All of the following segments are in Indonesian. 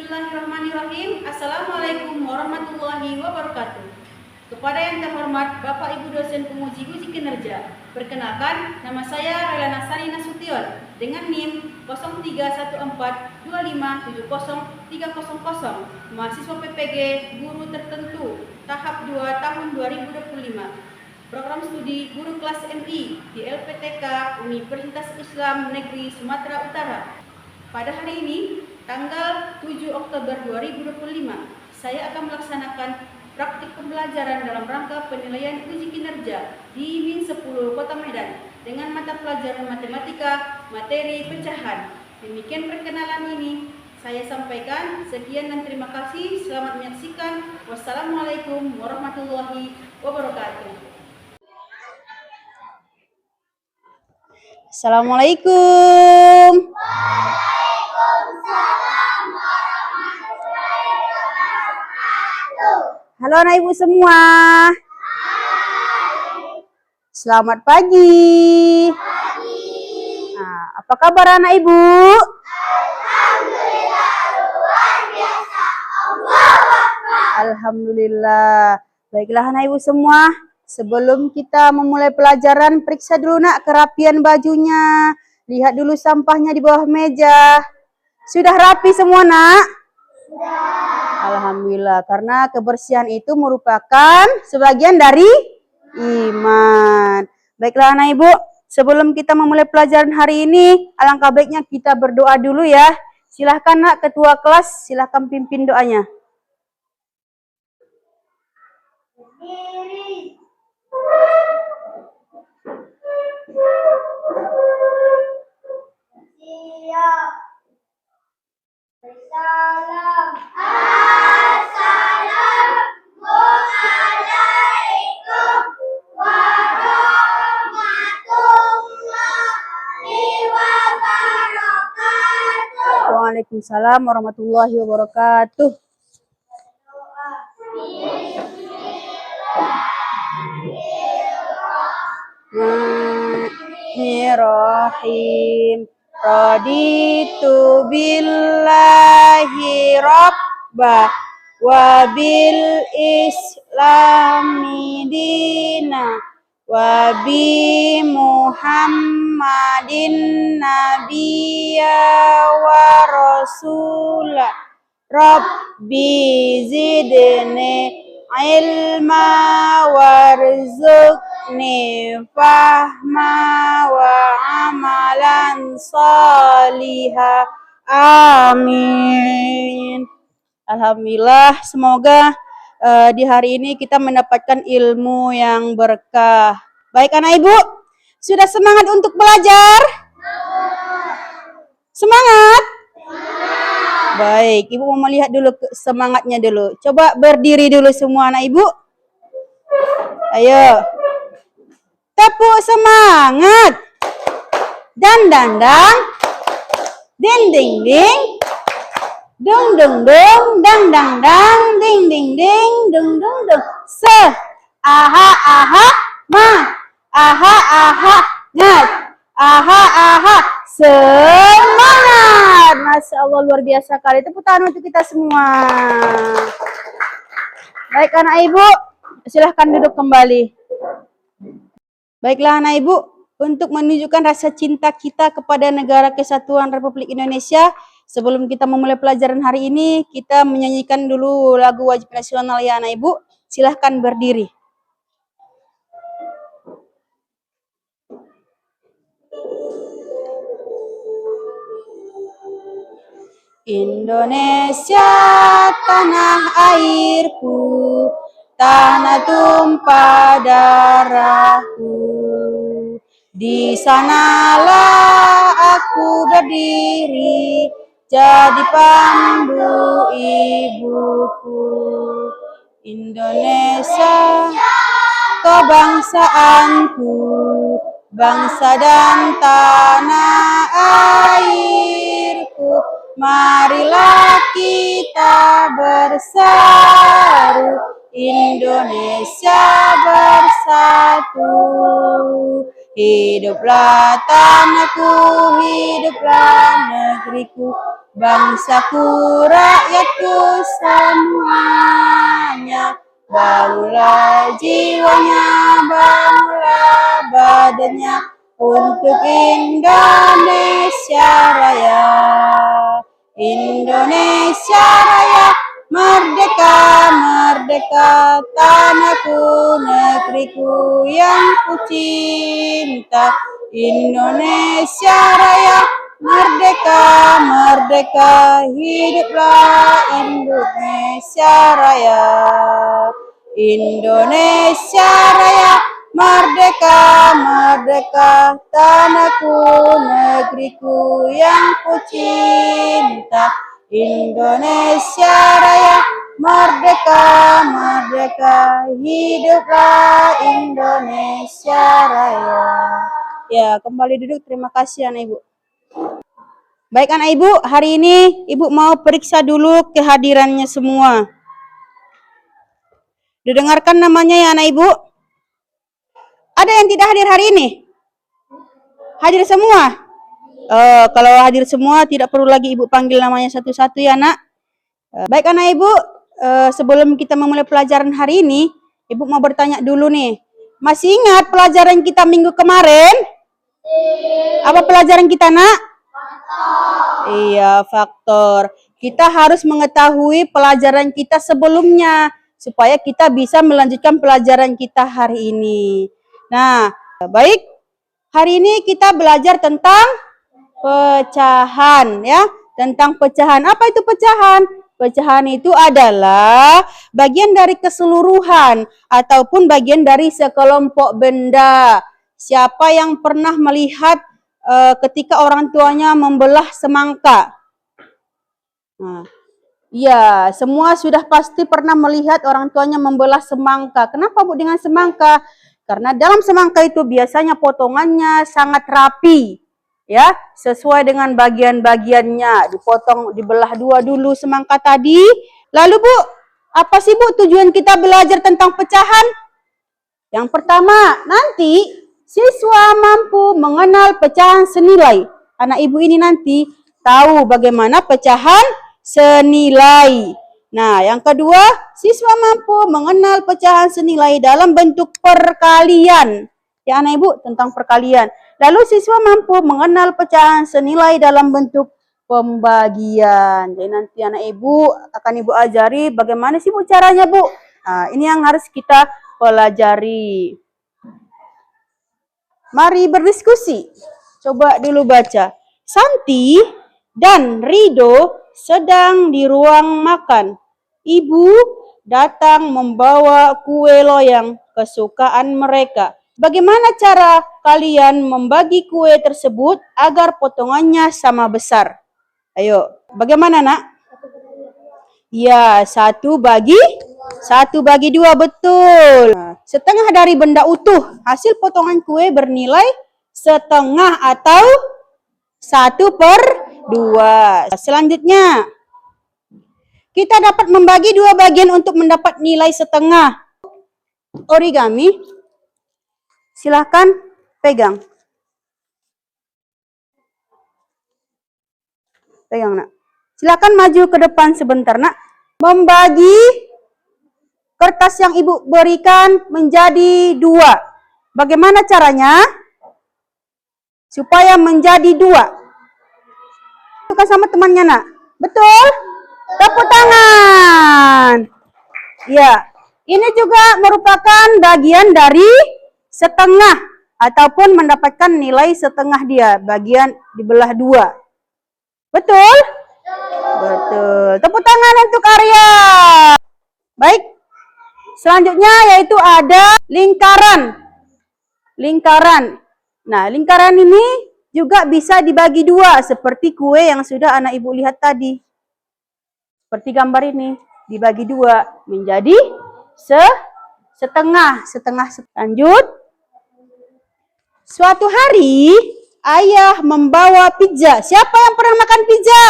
Bismillahirrahmanirrahim. Assalamualaikum warahmatullahi wabarakatuh. Kepada yang terhormat Bapak Ibu dosen penguji uji kinerja, perkenalkan nama saya Railana Sari Nasution dengan NIM 031425703030, mahasiswa PPG Guru Tertentu tahap 2 tahun 2025. Program studi guru kelas MI di LPTK Universitas Islam Negeri Sumatera Utara. Pada hari ini, tanggal 7 Oktober 2025, saya akan melaksanakan praktik pembelajaran dalam rangka penilaian uji kinerja di Min 10 Kota Medan dengan mata pelajaran matematika materi pecahan. Demikian perkenalan ini saya sampaikan. Sekian dan terima kasih. Selamat menyaksikan. Wassalamualaikum warahmatullahi wabarakatuh. Assalamualaikum. Halo anak ibu semua. Selamat pagi. Nah, apa kabar anak ibu? Alhamdulillah luar biasa. Allahu Akbar. Alhamdulillah. Baiklah anak ibu semua, sebelum kita memulai pelajaran, periksa dulu nak kerapian bajunya. Lihat dulu sampahnya di bawah meja. Sudah rapi semua nak? Alhamdulillah, karena kebersihan itu merupakan sebagian dari iman. Baiklah anak ibu, sebelum kita memulai pelajaran hari ini, alangkah baiknya kita berdoa dulu ya. Silahkan nak ketua kelas, silahkan pimpin doanya. Siap. Salam. Assalamualaikum warahmatullahi wabarakatuh. Waalaikumsalam warahmatullahi wabarakatuh. Bismillahirrahmanirrahim. Raditu billahi rabba wa bil islami dina wa bi muhammadin nabiyya wa rasula rabbi zidni ilma warzuqni fahma wa amalan salihah. Amin. Alhamdulillah, semoga di hari ini kita mendapatkan ilmu yang berkah. Baik anak ibu, sudah semangat untuk belajar? Semangat? Baik, ibu mau melihat dulu semangatnya dulu. Coba berdiri dulu semua anak ibu. Ayo. Tepuk semangat. Dan dang. Ding ding ding. Dung dung dung. Dang dang dang. Ding ding ding. Dung dung dung. Aha aha ma. Aha aha ngat. Aha aha semangat. Masya Allah, luar biasa kali. Tepuk tangan untuk kita semua. Baik anak ibu, silahkan duduk kembali. Baiklah anak ibu, untuk menunjukkan rasa cinta kita kepada Negara Kesatuan Republik Indonesia, sebelum kita memulai pelajaran hari ini, kita menyanyikan dulu lagu wajib nasional ya anak ibu. Silahkan berdiri. Indonesia tanah airku, tanah tumpah darahku. Di sanalah aku berdiri, jadi pandu ibuku. Indonesia kebangsaanku, bangsa dan tanah airku. Marilah kita berseru, Indonesia bersatu. Hiduplah tanahku, hiduplah negeriku, bangsaku, rakyat ibu semuanya. Bangunlah jiwanya, bangunlah badannya untuk Indonesia Raya. Indonesia Raya, merdeka, merdeka, tanahku, negeriku yang ku cinta. Indonesia Raya, merdeka, merdeka, hiduplah Indonesia Raya. Indonesia Raya, merdeka, merdeka, tanahku, negeriku yang ku cinta. Indonesia Raya, merdeka, merdeka, hiduplah Indonesia Raya. Ya, kembali duduk. Terima kasih anak ibu. Baik anak ibu, hari ini ibu mau periksa dulu kehadirannya semua. Didengarkan namanya ya anak ibu. Ada yang tidak hadir hari ini? Hadir semua? Kalau hadir semua tidak perlu lagi ibu panggil namanya satu-satu ya nak. Baik anak ibu, sebelum kita memulai pelajaran hari ini, ibu mau bertanya dulu nih. Masih ingat pelajaran kita minggu kemarin? Apa pelajaran kita nak? Iya, faktor. Kita harus mengetahui pelajaran kita sebelumnya supaya kita bisa melanjutkan pelajaran kita hari ini. Nah, baik. Hari ini kita belajar tentang pecahan ya, tentang pecahan. Apa itu pecahan? Pecahan itu adalah bagian dari keseluruhan ataupun bagian dari sekelompok benda. Siapa yang pernah melihat ketika orang tuanya membelah semangka? Nah, ya, semua sudah pasti pernah melihat orang tuanya membelah semangka. Kenapa Bu dengan semangka? Karena dalam semangka itu biasanya potongannya sangat rapi. Ya, sesuai dengan bagian-bagiannya. Dipotong, dibelah dua dulu semangka tadi. Lalu Bu, apa sih Bu tujuan kita belajar tentang pecahan? Yang pertama, nanti siswa mampu mengenal pecahan senilai. Anak ibu ini nanti tahu bagaimana pecahan senilai. Nah, yang kedua, siswa mampu mengenal pecahan senilai dalam bentuk perkalian. Ya anak ibu, tentang perkalian. Lalu siswa mampu mengenal pecahan senilai dalam bentuk pembagian. Jadi nanti anak ibu akan ibu ajari bagaimana sih Bu caranya Bu. Nah, ini yang harus kita pelajari. Mari berdiskusi. Coba dulu baca. Santi dan Rido sedang di ruang makan. Ibu datang membawa kue loyang kesukaan mereka. Bagaimana cara kalian membagi kue tersebut agar potongannya sama besar? Ayo, bagaimana nak? Ya, satu bagi dua, betul. Setengah dari benda utuh, hasil potongan kue bernilai setengah atau 1/2. Selanjutnya, kita dapat membagi dua bagian untuk mendapat nilai setengah. Origami, silahkan pegang. Pegang nak. Silakan maju ke depan sebentar nak. Membagi kertas yang ibu berikan menjadi 2. Bagaimana caranya? Supaya menjadi 2. Bukan sama temannya nak. Betul? Tepuk tangan. Ya, ini juga merupakan bagian dari setengah ataupun mendapatkan nilai setengah dia. Bagian dibelah 2. Betul? Betul. Tepuk tangan untuk Arya. Baik. Selanjutnya yaitu ada lingkaran. Lingkaran. Nah, lingkaran ini juga bisa dibagi 2 seperti kue yang sudah anak ibu lihat tadi. Seperti gambar ini. Dibagi 2 menjadi setengah. Lanjut. Suatu hari ayah membawa pizza. Siapa yang pernah makan pizza?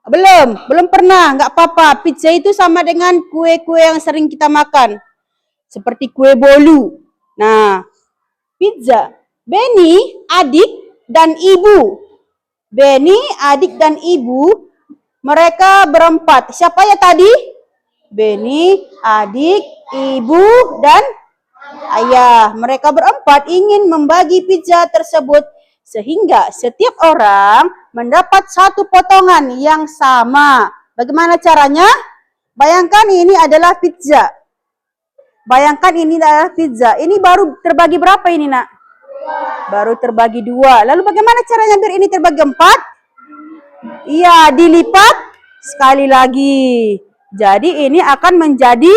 Belum pernah, nggak apa-apa. Pizza itu sama dengan kue-kue yang sering kita makan. Seperti kue bolu. Nah, pizza. Benny, adik dan ibu. Benny, adik dan ibu Mereka berempat. Siapa ya tadi? Beni, adik, ibu, dan ayah. Mereka berempat ingin membagi pizza tersebut sehingga setiap orang mendapat satu potongan yang sama. Bagaimana caranya? Bayangkan ini adalah pizza. Bayangkan ini adalah pizza. Ini baru terbagi berapa ini, Nak? Baru terbagi 2. Lalu bagaimana caranya biar ini terbagi 4? Iya, dilipat sekali lagi. Jadi ini akan menjadi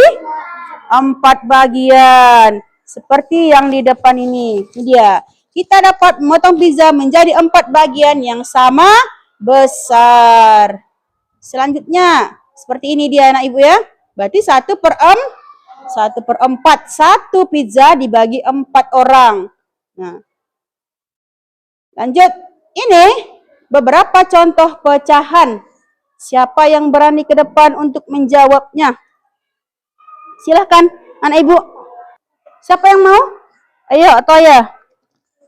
4 bagian. Seperti yang di depan ini. Ini dia. Kita dapat memotong pizza menjadi 4 bagian yang sama besar. Selanjutnya, seperti ini dia anak ibu ya. Berarti 1/4. 1 pizza dibagi 4 orang. Nah, lanjut. Ini beberapa contoh pecahan. Siapa yang berani ke depan untuk menjawabnya? Silahkan, anak ibu. Siapa yang mau? Ayo, atau ya?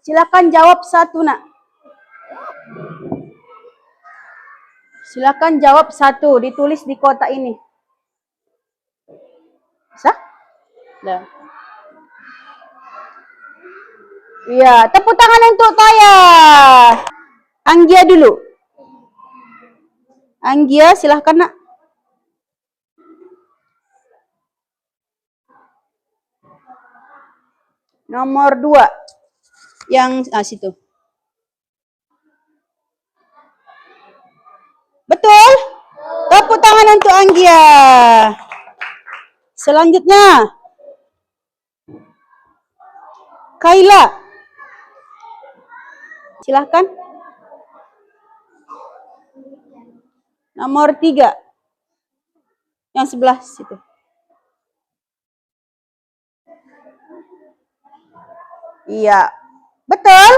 Silahkan jawab satu, Nak. Silahkan jawab satu. Ditulis di kotak ini. Bisa? Dah. Iya, tepuk tangan untuk Toya. Anggia dulu. Anggia, silahkan, Nak. Nomor 2. Yang situ. Betul? Tepuk tangan untuk Anggia. Selanjutnya. Kaila. Silahkan. Nomor 3. Yang sebelah situ. Iya. Betul?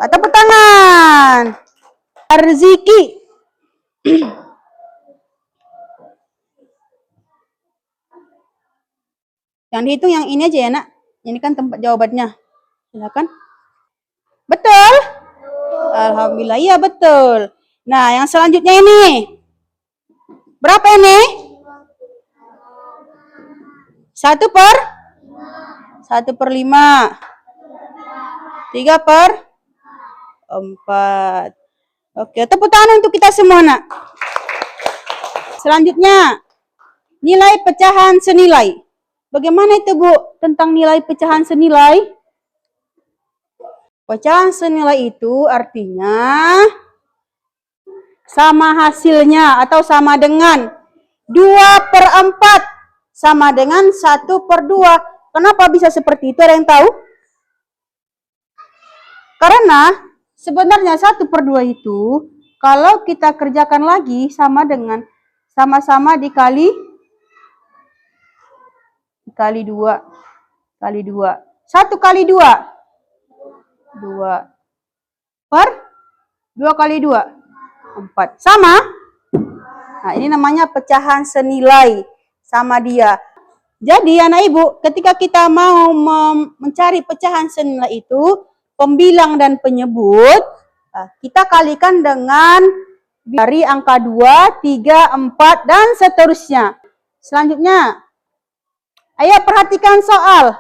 Tepuk tangan. Arziki. Yang dihitung yang ini aja ya, Nak. Ini kan tempat jawabannya. Silakan. Betul? Alhamdulillah, iya betul. Nah, yang selanjutnya ini. Berapa ini? 1/5. 3/4. Oke, tepuk tangan untuk kita semua, Nak. Selanjutnya, nilai pecahan senilai. Bagaimana itu, Bu, tentang nilai pecahan senilai? Pecahan senilai itu artinya sama hasilnya atau sama dengan 2/4 sama dengan 1/2. Kenapa bisa seperti itu? Ada yang tahu? Karena sebenarnya 1/2 itu kalau kita kerjakan lagi sama dengan sama-sama dikali 2. 1 kali 2. 2. 2 kali 2. 4. Sama? Nah, ini namanya pecahan senilai. Sama dia. Jadi anak ibu, ketika kita mau mencari pecahan senilai itu, pembilang dan penyebut, kita kalikan dengan dari angka 2, 3, 4, dan seterusnya. Selanjutnya, ayo perhatikan soal.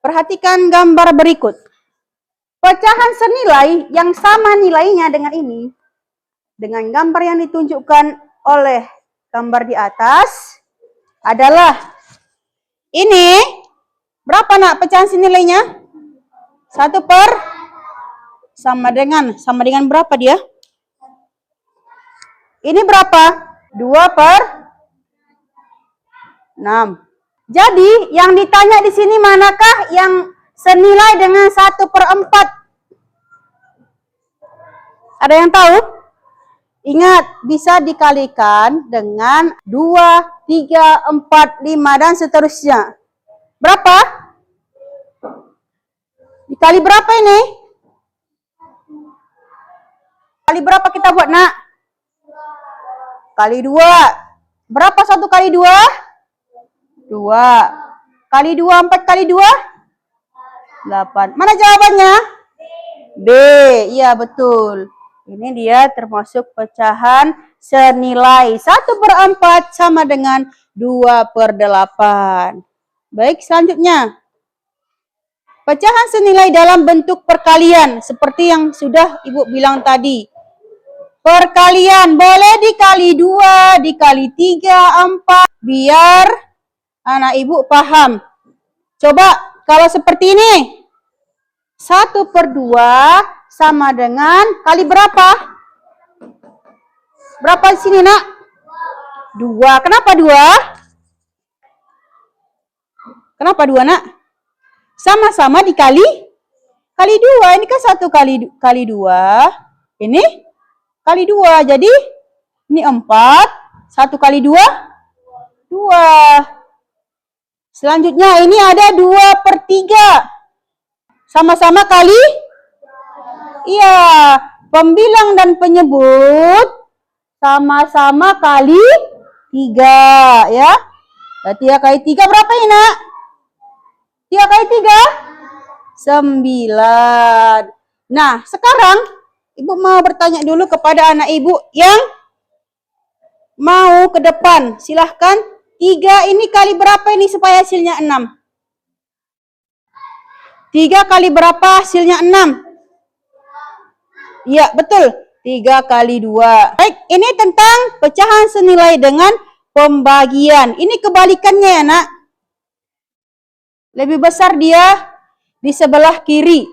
Perhatikan gambar berikut. Pecahan senilai yang sama nilainya dengan ini, dengan gambar yang ditunjukkan oleh gambar di atas, adalah ini. Berapa, Nak, pecahan senilainya? 1 per sama dengan berapa dia? Ini berapa? 2/6. Jadi yang ditanya di sini manakah yang senilai dengan 1/4? Ada yang tahu? Ingat, bisa dikalikan dengan 2, 3, 4, 5, dan seterusnya. Berapa? Dikali berapa ini? Kali berapa kita buat, Nak? Kali 2. Berapa 1 kali 2? 2. Kali 2, 4 kali 2? 8. Mana jawabannya? B. Iya, betul. B. Ini dia termasuk pecahan senilai 1/4 sama dengan 2/8. Baik, selanjutnya. Pecahan senilai dalam bentuk perkalian. Seperti yang sudah Ibu bilang tadi. Perkalian boleh dikali 2, dikali 3, 4. Biar anak Ibu paham. Coba kalau seperti ini. 1/2 sama dengan kali berapa? Berapa di sini, Nak? 2. Kenapa 2? Kenapa 2, Nak? Sama-sama dikali 2. Ini kan 1 kali 2. Ini kali 2. Jadi ini 4. 1 kali 2? 2. Selanjutnya ini ada 2/3. Sama-sama kali? Iya. Pembilang dan penyebut sama-sama kali 3. Ya. 3 kali 3 berapa ini, Nak? 3 kali 3? 9. Nah, sekarang Ibu mau bertanya dulu kepada anak Ibu yang mau ke depan. Silahkan. 3 ini kali berapa ini supaya hasilnya 6? 3 kali berapa hasilnya 6? Iya, betul. 3 kali 2. Baik, ini tentang pecahan senilai dengan pembagian. Ini kebalikannya ya, Nak. Lebih besar dia di sebelah kiri.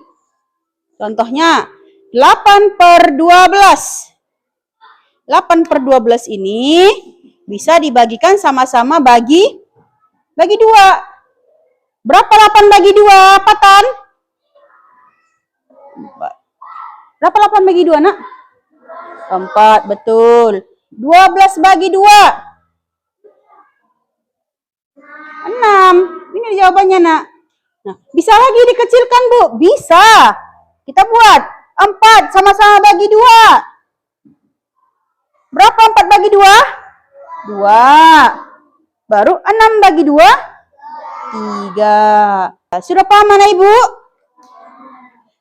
Contohnya 8/12. 8/12 ini bisa dibagikan sama-sama bagi 2. Berapa 8 bagi 2, Patan? Berapa 8 bagi 2, Nak? 4, betul. 12 bagi 2. 6. Ini jawabannya, Nak. Nah, bisa lagi dikecilkan, Bu? Bisa. Kita buat 4 sama-sama bagi 2. Berapa 4 bagi 2? 2. Baru 6 bagi 2? 3. Sudah paham, Anak Ibu?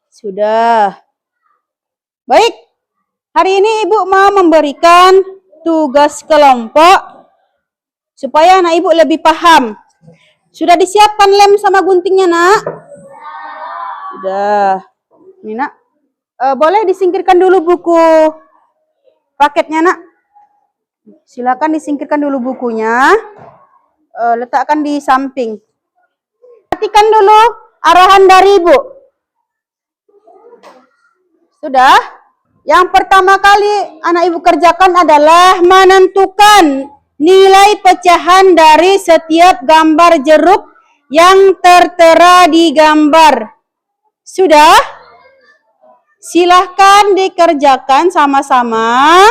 Sudah. Baik. Hari ini Ibu mau memberikan tugas kelompok supaya anak Ibu lebih paham. Sudah disiapkan lem sama guntingnya, Nak? Sudah. Ini, Nak. Boleh disingkirkan dulu buku paketnya, Nak? Silakan disingkirkan dulu bukunya. Letakkan di samping. Perhatikan dulu arahan dari Ibu. Sudah? Yang pertama kali anak Ibu kerjakan adalah menentukan nilai pecahan dari setiap gambar jeruk yang tertera di gambar. Sudah? Silahkan dikerjakan sama-sama.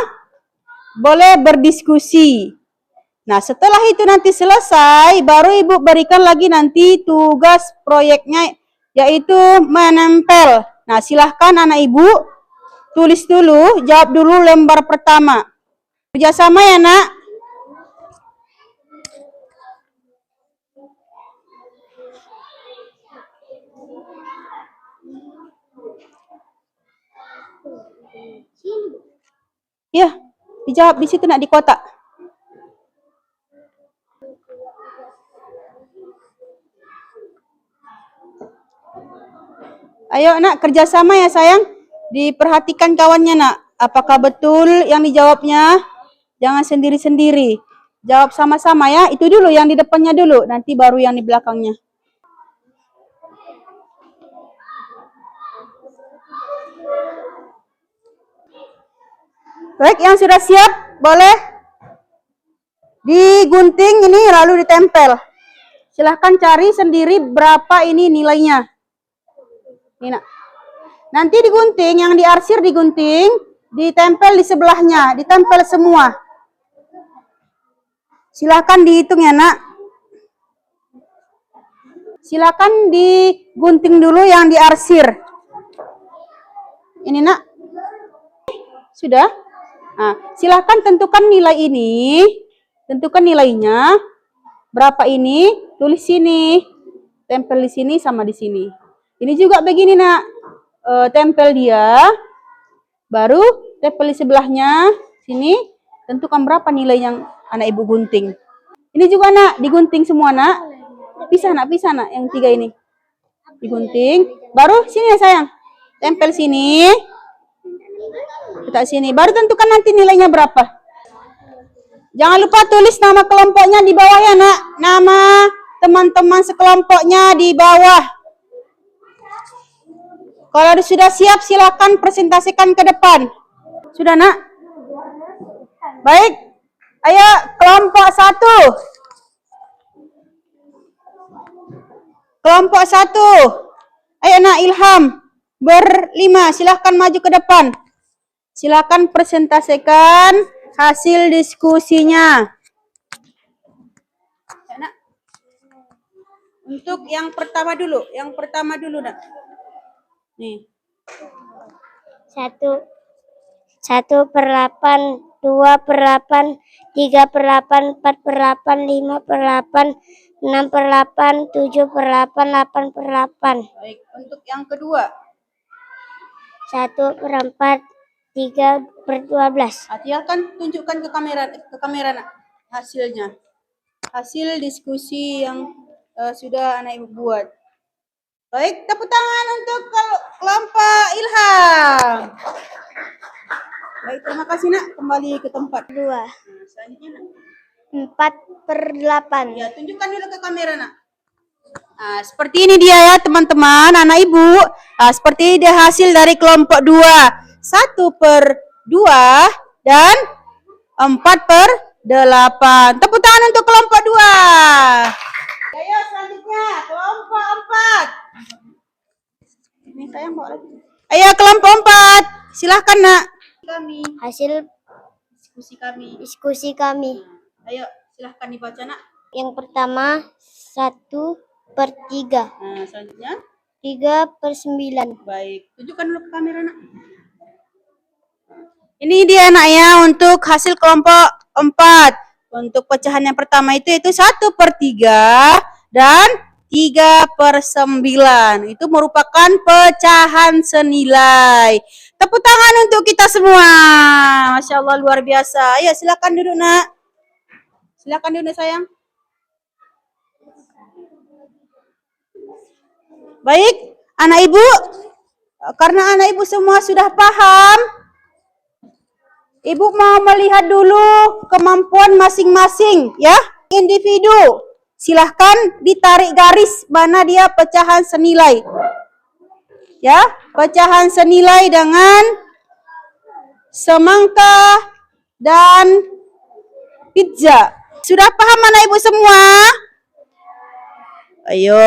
Boleh berdiskusi. Nah, setelah itu nanti selesai, baru Ibu berikan lagi nanti tugas proyeknya, yaitu menempel. Nah, silahkan anak Ibu tulis dulu, jawab dulu lembar pertama. Kerjasama ya, Nak? Ya, dijawab di situ, Nak, di kotak. Ayo, Nak, kerjasama ya, sayang. Diperhatikan kawannya, Nak. Apakah betul yang dijawabnya? Jangan sendiri-sendiri. Jawab sama-sama ya. Itu dulu yang di depannya dulu. Nanti baru yang di belakangnya. Baik, yang sudah siap, boleh digunting ini lalu ditempel. Silahkan cari sendiri berapa ini nilainya. Ini, Nak. Nanti digunting, yang diarsir digunting, ditempel di sebelahnya, ditempel semua. Silahkan dihitung ya, Nak. Silahkan digunting dulu yang diarsir. Ini, Nak. Sudah? Nah, silahkan tentukan nilai ini. Tentukan nilainya. Berapa ini? Tulis sini. Tempel di sini sama di sini. Ini juga begini, Nak. Tempel dia. Baru tempel di sebelahnya sini, tentukan berapa nilai yang anak ibu gunting. Ini juga nak, digunting semua nak. Pisah nak yang 3 ini. Digunting. Baru sini ya sayang. Tempel sini. Letak sini. Baru tentukan nanti nilainya berapa. Jangan lupa tulis nama kelompoknya di bawah ya nak. Nama teman-teman sekelompoknya di bawah. Kalau sudah siap silakan presentasikan ke depan. Sudah nak? Baik. Ayo kelompok 1. Kelompok 1. Ayo nak Ilham. Ber-5. Silakan maju ke depan. Silakan presentasikan hasil diskusinya. Ya, nak. Untuk yang pertama dulu nak. Nih. 1/8, 2/8, 3/8, 4/8, 5/8, 6/8, 7/8, 8/8. Baik, untuk yang kedua. 1/4, 3/12. Silakan tunjukkan ke kamera nak hasilnya. Hasil diskusi yang sudah anak ibu buat. Baik, tepuk tangan untuk kelompok Ilham. Baik, terima kasih nak. Kembali ke tempat. 2. Selanjutnya nak. 4/8. Ya, tunjukkan dulu ke kamera nak. Nah, seperti ini dia ya teman-teman, anak ibu. Nah, seperti ini dia hasil dari kelompok 2. 1/2 dan 4/8. Tepuk tangan untuk kelompok 2. Ayo selanjutnya kelompok 4. Ini sayang bawa lagi. Ayo kelompok 4. Silahkan nak. Hasil Diskusi kami. diskusi kami. Ayo silahkan dibaca nak. Yang pertama 1/3. Nah, selanjutnya 3/9. baik. Tunjukkan dulu ke kamera nak. Ini dia nak ya untuk hasil kelompok 4. Untuk pecahan yang pertama itu 1/3 dan 3/9. Itu merupakan pecahan senilai. Tepuk tangan untuk kita semua. Masya Allah luar biasa. Ayo silakan duduk nak. Silakan duduk sayang. Baik, anak ibu. Karena anak ibu semua sudah paham, ibu mau melihat dulu kemampuan masing-masing ya individu. Silahkan ditarik garis mana dia pecahan senilai. Ya, pecahan senilai dengan semangka dan pizza. Sudah paham anak ibu semua? Ayo,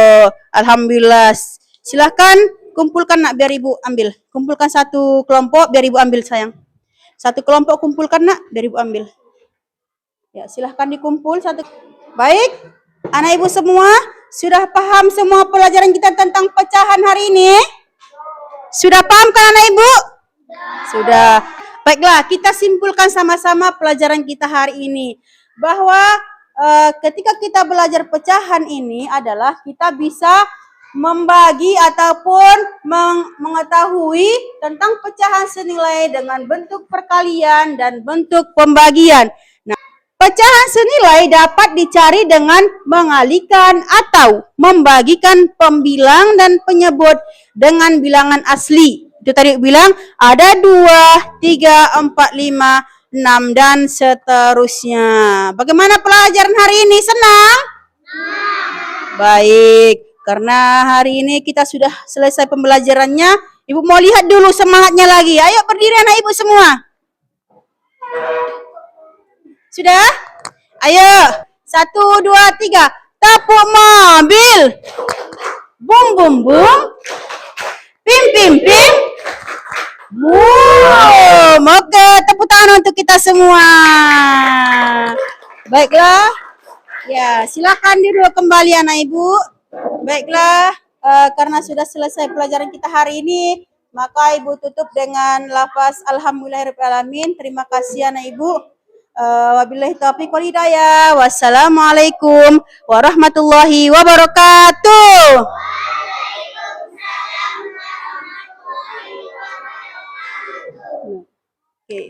alhamdulillah. Silahkan kumpulkan nak biar ibu ambil. Kumpulkan satu kelompok biar ibu ambil sayang. Satu kelompok kumpulkan nak biar ibu ambil. Ya, silahkan dikumpul satu. Baik, anak ibu semua sudah paham semua pelajaran kita tentang pecahan hari ini? Sudah paham kan anak ibu? Sudah. Baiklah, kita simpulkan sama-sama pelajaran kita hari ini. Bahwa ketika kita belajar pecahan ini adalah kita bisa membagi ataupun mengetahui tentang pecahan senilai dengan bentuk perkalian dan bentuk pembagian. Nah, pecahan senilai dapat dicari dengan mengalihkan atau membagikan pembilang dan penyebut dengan bilangan asli. Itu tadi bilang ada 2, 3, 4, 5, 6 dan seterusnya. Bagaimana pelajaran hari ini? Senang? Baik, karena hari ini kita sudah selesai pembelajarannya. Ibu mau lihat dulu semangatnya lagi. Ayo berdiri anak ibu semua. Sudah? Ayo, 1, 2, 3. Tepuk mobil. Bum bum bum. Pim pim pim. Boom. Oke, tepuk tangan untuk kita semua. Baiklah. Ya, silakan duduk kembali anak ibu. Baiklah, karena sudah selesai pelajaran kita hari ini, maka ibu tutup dengan lafaz alhamdulillahirrahmanirrahim. Terima kasih anak ibu. Wabillahi taufiq wal hidayah. Wassalamualaikum warahmatullahi wabarakatuh. Oke.